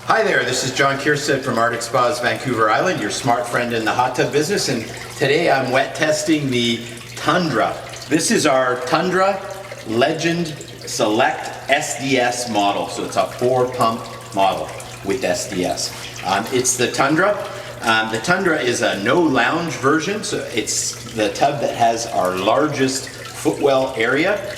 Hi there, this is John Keirstead from Arctic Spas Vancouver Island, your smart friend in the hot tub business, and today I'm wet testing the Tundra. This is our Tundra Legend Select SDS model, so it's a 4-pump model with SDS. It's the Tundra. The Tundra is a no lounge version, so it's the tub that has our largest footwell area.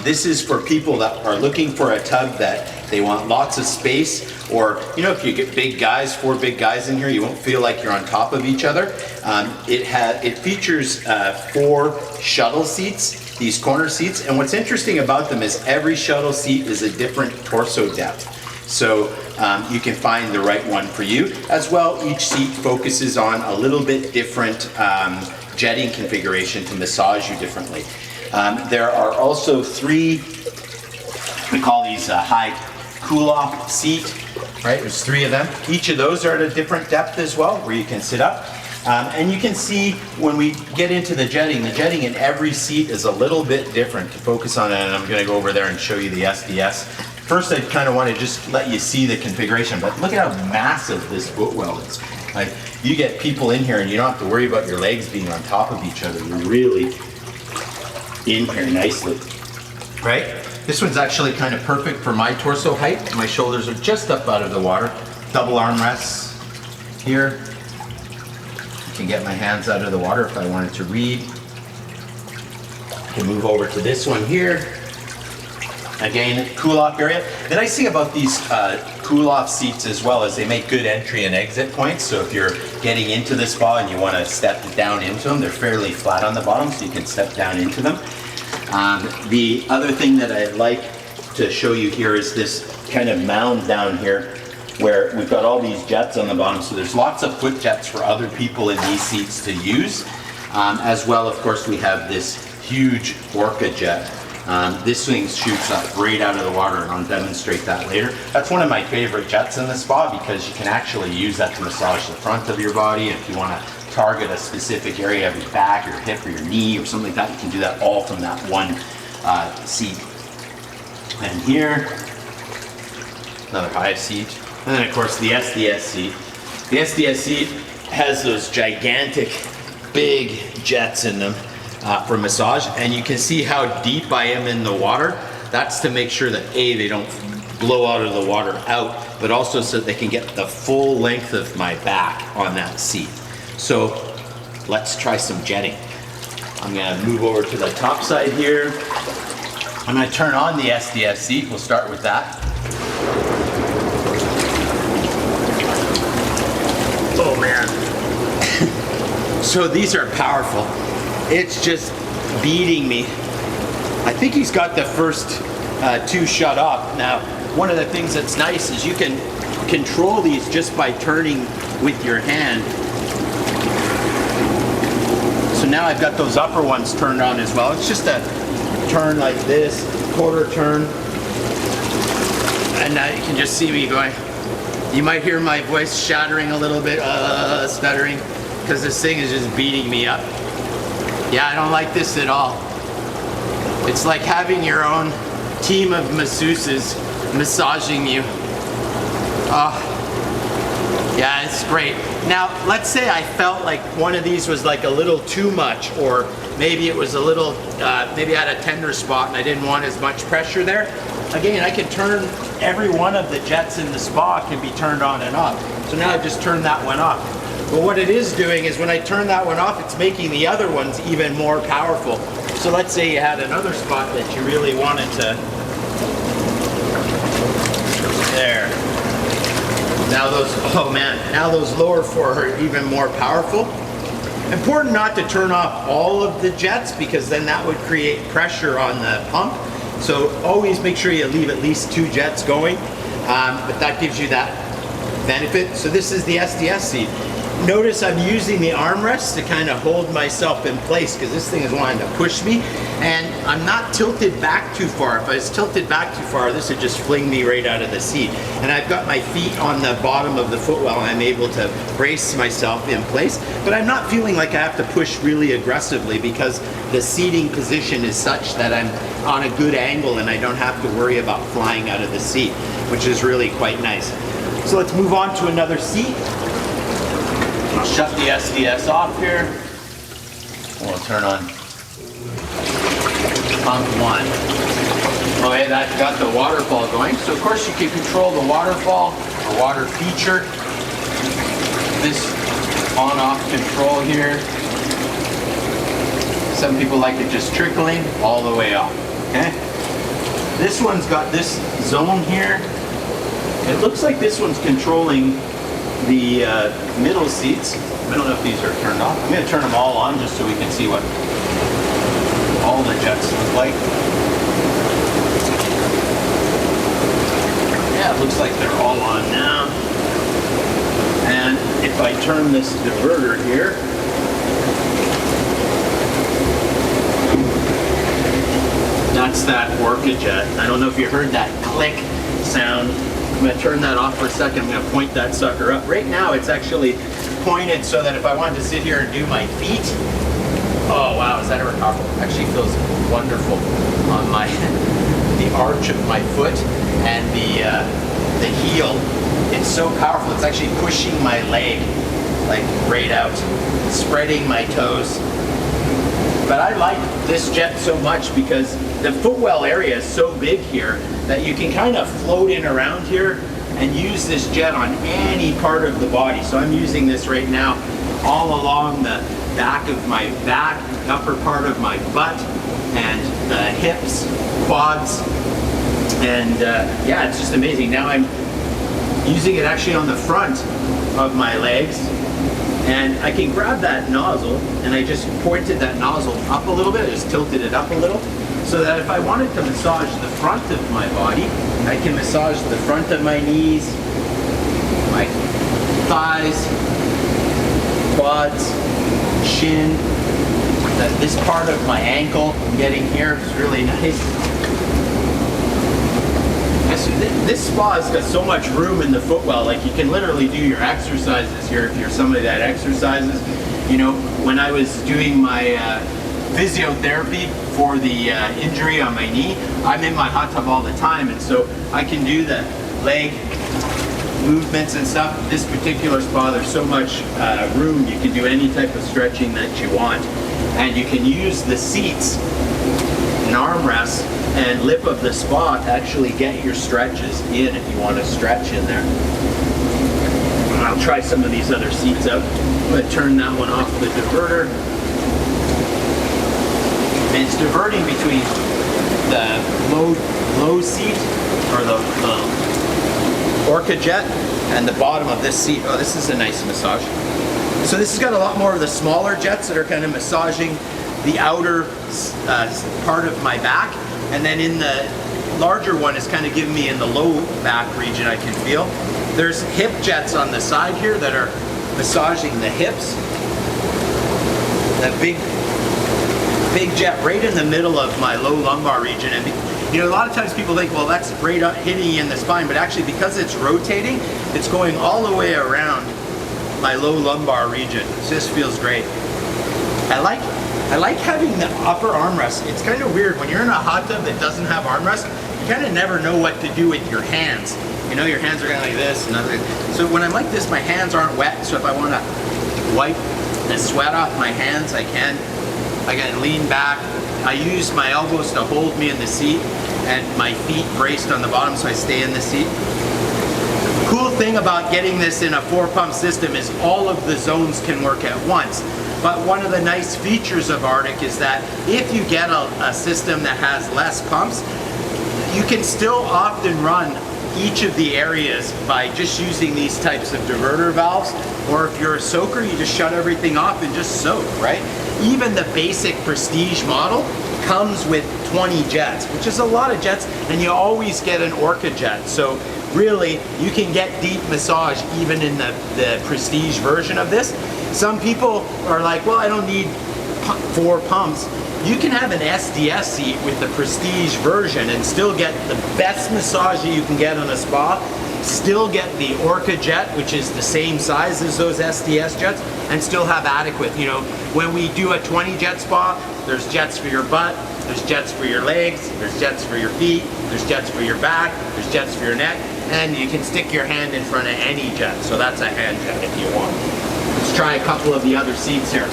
This is for people that are looking for a tub that they want lots of space, or if you get big guys, 4 big guys in here, you won't feel like you're on top of each other. It features 4 shuttle seats, these corner seats, and what's interesting about them is every shuttle seat is a different torso depth. So you can find the right one for you. As well, each seat focuses on a little bit different jetting configuration to massage you differently. There are also 3, we call these high cool-off seat, right? There's 3 of them. Each of those are at a different depth as well, where you can sit up. And you can see when we get into the jetting in every seat is a little bit different to focus on it, and I'm gonna go over there and show you the SDS. First, I kind of want to just let you see the configuration, but look at how massive this footwell is. Like, you get people in here and you don't have to worry about your legs being on top of each other. You're really in here nicely, right? This one's actually kind of perfect for my torso height. My shoulders are just up out of the water. Double armrests here. I can get my hands out of the water if I wanted to read. I can move over to this one here. Again, cool-off area. The nice thing about these cool-off seats as well is they make good entry and exit points. So if you're getting into the spa and you want to step down into them, they're fairly flat on the bottom, so you can step down into them. The other thing that I'd like to show you here is this kind of mound down here where we've got all these jets on the bottom. So there's lots of foot jets for other people in these seats to use. As well, of course, we have this huge Orca jet. This thing shoots up right out of the water, and I'll demonstrate that later. That's one of my favorite jets in the spa because you can actually use that to massage the front of your body. If you want to target a specific area of your back or your hip or your knee or something like that, you can do that all from that one seat. And here, another high seat. And then of course the SDS seat. The SDS seat has those gigantic big jets in them for massage, and you can see how deep I am in the water. That's to make sure that A, they don't blow out of the water out, but also so that they can get the full length of my back on that seat. So let's try some jetting. I'm gonna move over to the top side here. I'm gonna turn on the SDS seat. We'll start with that. Oh man. So these are powerful. It's just beating me. I think he's got the first 2 shut off. Now, one of the things that's nice is you can control these just by turning with your hand. So now I've got those upper ones turned on as well. It's just a turn like this, quarter turn. And now you can just see me going. You might hear my voice shattering a little bit, stuttering, because this thing is just beating me up. Yeah, I don't like this at all. It's like having your own team of masseuses massaging you. Yeah, it's great. Now, let's say I felt like one of these was like a little too much, or maybe it was a little, maybe I had a tender spot and I didn't want as much pressure there. Again, I can turn every one of the jets in the spa can be turned on and off. So now I've just turned that one off. But what it is doing is when I turn that one off, it's making the other ones even more powerful. So let's say you had another spot that you really wanted to, there. Now those, oh man, now those lower 4 are even more powerful. Important not to turn off all of the jets because then that would create pressure on the pump. So always make sure you leave at least 2 jets going, but that gives you that benefit. So this is the SDS seat. Notice I'm using the armrest to kind of hold myself in place because this thing is wanting to push me, and I'm not tilted back too far. If I was tilted back too far, this would just fling me right out of the seat. And I've got my feet on the bottom of the footwell, and I'm able to brace myself in place, but I'm not feeling like I have to push really aggressively because the seating position is such that I'm on a good angle and I don't have to worry about flying out of the seat, which is really quite nice. So let's move on to another seat. I'll shut the SDS off here. We'll turn on pump 1. Okay, that got the waterfall going. So of course you can control the waterfall or water feature. This on-off control here. Some people like it just trickling all the way off. Okay. This one's got this zone here. It looks like this one's controlling the middle seats. I don't know if these are turned off. I'm going to turn them all on just so we can see what all the jets look like. Yeah, it looks like they're all on now. And if I turn this diverter here, that's that Orca jet. I don't know if you heard that click sound. I'm going to turn that off for a second. I'm going to point that sucker up. Right now it's actually pointed so that if I wanted to sit here and do my feet, oh wow, is that ever powerful? Actually feels wonderful on my the arch of my foot and the heel. It's so powerful. It's actually pushing my leg like right out, spreading my toes. But I like this jet so much because the footwell area is so big here that you can kind of float in around here and use this jet on any part of the body. So I'm using this right now all along the back of my back, upper part of my butt, and the hips, quads, and yeah, it's just amazing. Now I'm using it actually on the front of my legs, and I can grab that nozzle, and I just pointed that nozzle up a little bit, I just tilted it up a little, so that if I wanted to massage the front of my body, I can massage the front of my knees, my thighs, quads, shin, this part of my ankle I'm getting here is really nice. This spa has got so much room in the footwell, like you can literally do your exercises here if you're somebody that exercises. You know, when I was doing my physiotherapy for the injury on my knee, I'm in my hot tub all the time, and so I can do the leg movements and stuff. This particular spa, there's so much room, you can do any type of stretching that you want, and you can use the seats and armrests and lip of the spa to actually get your stretches in if you want to stretch in there. And I'll try some of these other seats out. I'm going to turn that one off the diverter. And it's diverting between the low seat, or the Orca jet, and the bottom of this seat. Oh, this is a nice massage. So this has got a lot more of the smaller jets that are kind of massaging the outer part of my back. And then in the larger one is kind of giving me in the low back region, I can feel. There's hip jets on the side here that are massaging the hips. That big jet right in the middle of my low lumbar region. And you know, a lot of times people think, well, that's right up hitting you in the spine, but actually because it's rotating, it's going all the way around my low lumbar region. So this feels great. I like having the upper armrest. It's kind of weird when you're in a hot tub that doesn't have armrest. You kind of never know what to do with your hands. You know, your hands are kind of like this and other. So when I'm like this, my hands aren't wet. So if I want to wipe the sweat off my hands, I can. I can lean back. I use my elbows to hold me in the seat, and my feet braced on the bottom so I stay in the seat. Cool thing about getting this in a 4-pump system is all of the zones can work at once. But one of the nice features of Arctic is that if you get a system that has less pumps, you can still often run each of the areas by just using these types of diverter valves. Or if you're a soaker, you just shut everything off and just soak, right? Even the basic Prestige model comes with 20 jets, which is a lot of jets, and you always get an Orca jet. So really, you can get deep massage even in the Prestige version of this. Some people are like, well, I don't need 4 pumps. You can have an SDS seat with the Prestige version and still get the best massage that you can get on a spa, still get the Orca jet, which is the same size as those SDS jets, and still have adequate. You know, when we do a 20 jet spa, there's jets for your butt, there's jets for your legs, there's jets for your feet, there's jets for your back, there's jets for your neck, and you can stick your hand in front of any jet. So that's a hand jet if you want. Let's try a couple of the other seats here.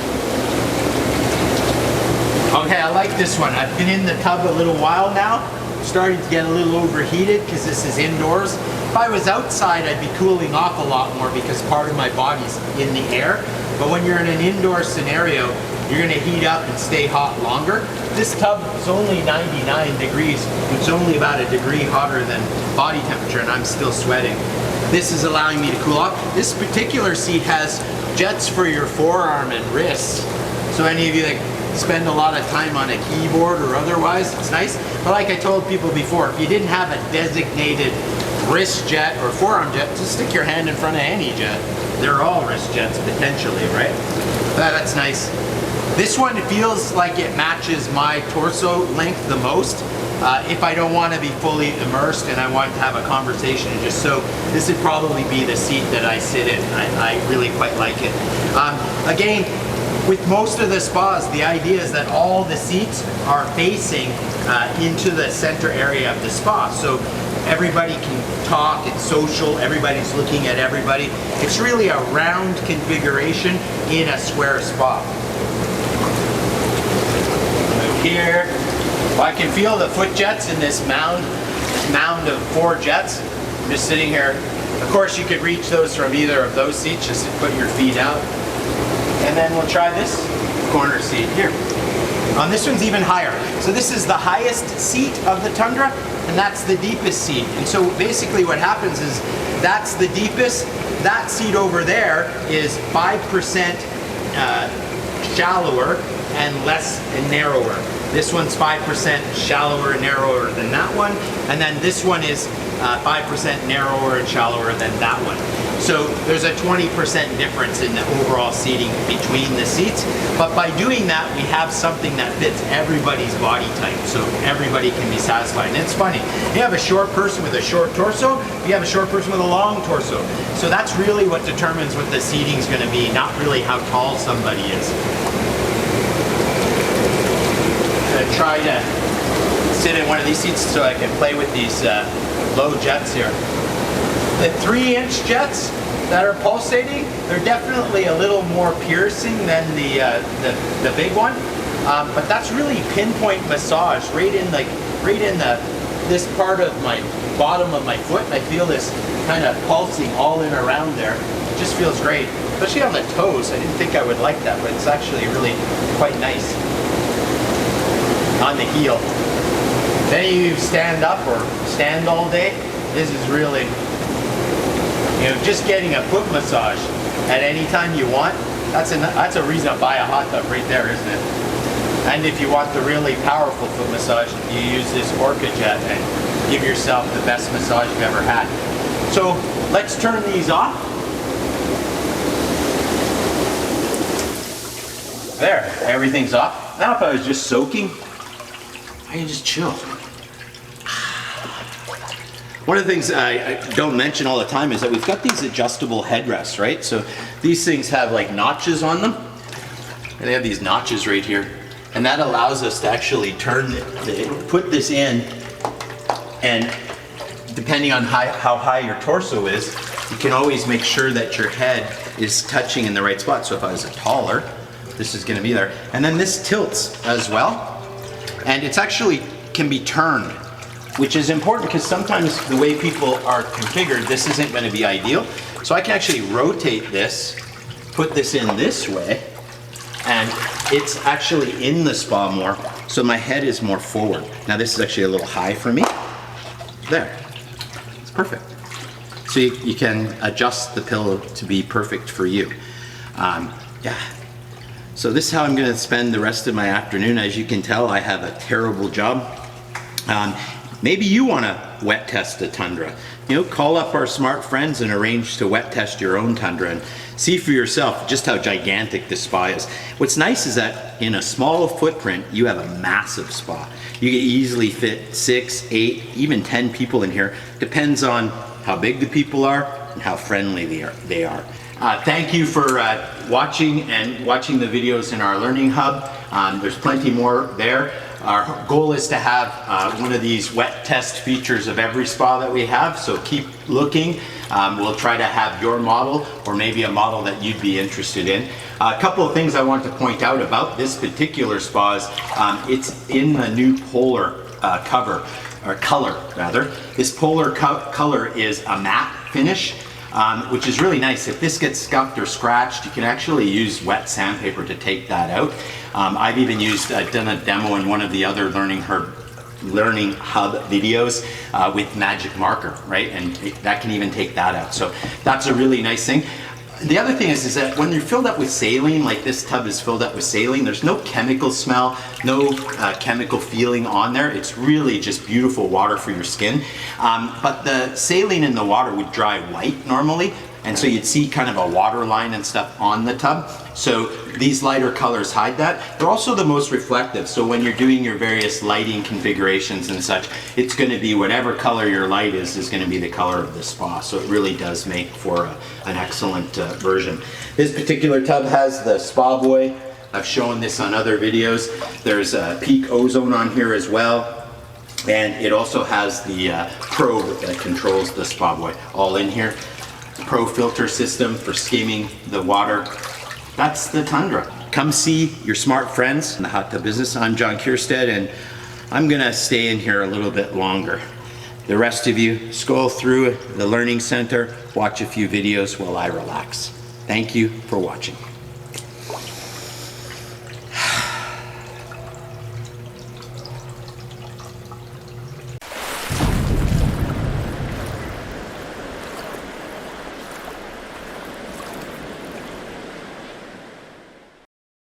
Okay, I like this one. I've been in the tub a little while now. I'm starting to get a little overheated because this is indoors. If I was outside, I'd be cooling off a lot more because part of my body's in the air. But when you're in an indoor scenario, you're gonna heat up and stay hot longer. This tub is only 99 degrees, which is only about a degree hotter than body temperature, and I'm still sweating. This is allowing me to cool off. This particular seat has jets for your forearm and wrists. So any of you that spend a lot of time on a keyboard or otherwise, it's nice. But like I told people before, if you didn't have a designated wrist jet or forearm jet, just stick your hand in front of any jet. They're all wrist jets potentially, right? That's nice. This one feels like it matches my torso length the most. If I don't want to be fully immersed and I want to have a conversation and just so, this would probably be the seat that I sit in. I really quite like it. Again, with most of the spas, the idea is that all the seats are facing into the center area of the spa. So everybody can talk, it's social, everybody's looking at everybody. It's really a round configuration in a square spa. Move here. Well, I can feel the foot jets in this mound of 4 jets. I'm just sitting here. Of course, you could reach those from either of those seats, just to put your feet out. And then we'll try this corner seat here. This one's even higher. So this is the highest seat of the Tundra, and that's the deepest seat. And so basically what happens is that's the deepest. That seat over there is 5% shallower and less and narrower. This one's 5% shallower and narrower than that one, and then this one is 5% narrower and shallower than that one. So there's a 20% difference in the overall seating between the seats, but by doing that, we have something that fits everybody's body type, so everybody can be satisfied. And it's funny, you have a short person with a short torso, you have a short person with a long torso. So that's really what determines what the seating's gonna be, not really how tall somebody is. I'm gonna try to sit in one of these seats so I can play with these low jets here. The 3-inch jets that are pulsating, they're definitely a little more piercing than the big one, but that's really pinpoint massage right in this part of my bottom of my foot. I feel this kind of pulsing all in around there. It just feels great, especially on the toes. I didn't think I would like that, but it's actually really quite nice on the heel. Then you stand up or stand all day. This is really, you know, just getting a foot massage at any time you want. That's a reason to buy a hot tub right there, isn't it? And if you want the really powerful foot massage, you use this Orca jet and give yourself the best massage you've ever had. So let's turn these off. There, everything's off. Now if I was just soaking, I can just chill. One of the things I don't mention all the time is that we've got these adjustable headrests, right? So these things have like notches on them, and they have these notches right here. And that allows us to actually put this in, and depending on how high your torso is, you can always make sure that your head is touching in the right spot. So if I was taller, this is gonna be there. And then this tilts as well. And it's actually can be turned, which is important because sometimes the way people are configured, this isn't going to be ideal. So I can actually rotate this, put this in this way, and it's actually in the spa more, so my head is more forward. Now this is actually a little high for me. There, it's perfect. So you can adjust the pillow to be perfect for you. Yeah. So this is how I'm going to spend the rest of my afternoon. As you can tell, I have a terrible job. Maybe you want to wet test a Tundra. call up our smart friends and arrange to wet test your own Tundra and see for yourself just how gigantic this spa is. What's nice is that in a small footprint, you have a massive spa. You can easily fit 6, 8, even 10 people in here. Depends on how big the people are and how friendly they are. Thank you for watching the videos in our Learning Hub. There's plenty more there. Our goal is to have one of these wet test features of every spa that we have, so keep looking. We'll try to have your model or maybe a model that you'd be interested in. A couple of things I want to point out about this particular spa is it's in the new polar color rather. This polar color is a matte finish, which is really nice. If this gets scuffed or scratched, you can actually use wet sandpaper to take that out. I've even done a demo in one of the other Learning Hub videos with magic marker, right? And that can even take that out. So that's a really nice thing. The other thing is that when you're filled up with saline, like this tub is filled up with saline, there's no chemical smell, no chemical feeling on there. It's really just beautiful water for your skin. But the saline in the water would dry white normally, and so you'd see kind of a water line and stuff on the tub. So these lighter colors hide that. They're also the most reflective, so when you're doing your various lighting configurations and such, it's going to be whatever color your light is going to be the color of the spa. So it really does make for an excellent version. This particular tub has the Spa Boy. I've shown this on other videos. There's a peak ozone on here as well. And it also has the probe that controls the Spa Boy all in here. Pro filter system for skimming the water. That's the Tundra. Come see your smart friends in the hot tub business. I'm John Keirstead, and I'm gonna stay in here a little bit longer. The rest of you, scroll through the Learning Center, watch a few videos while I relax. Thank you for watching.